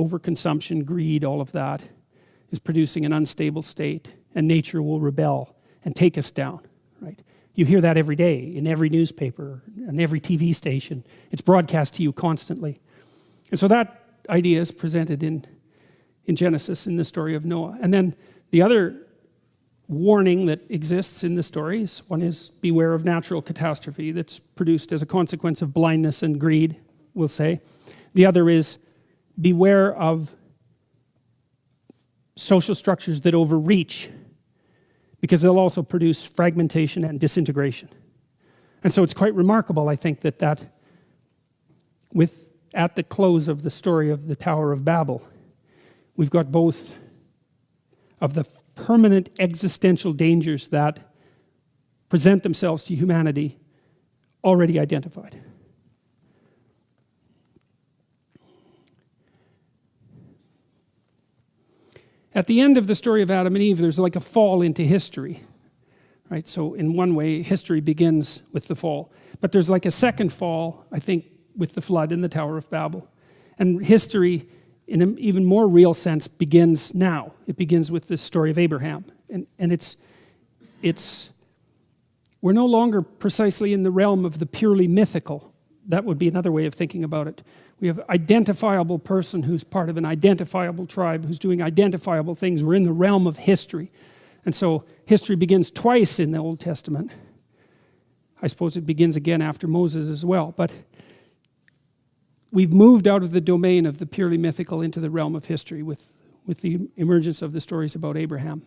overconsumption, greed, all of that is producing an unstable state, and nature will rebel and take us down, right? You hear that every day in every newspaper and every TV station. It's broadcast to you constantly. And so that idea is presented in Genesis in the story of Noah. And then the other warning that exists in the stories, one is beware of natural catastrophe that's produced as a consequence of blindness and greed, we'll say. The other is beware of social structures that overreach, because they'll also produce fragmentation and disintegration. And so it's quite remarkable, I think, that at the close of the story of the Tower of Babel, we've got both of the permanent existential dangers that present themselves to humanity already identified. At the end of the story of Adam and Eve, there's like a fall into history, right? So in one way, history begins with the fall. But there's like a second fall, I think, with the flood in the Tower of Babel. And history, in an even more real sense, begins now. It begins with the story of Abraham. And we're no longer precisely in the realm of the purely mythical. That would be another way of thinking about it. We have an identifiable person who's part of an identifiable tribe, who's doing identifiable things. We're in the realm of history. And so history begins twice in the Old Testament. I suppose it begins again after Moses as well. But we've moved out of the domain of the purely mythical into the realm of history with the emergence of the stories about Abraham.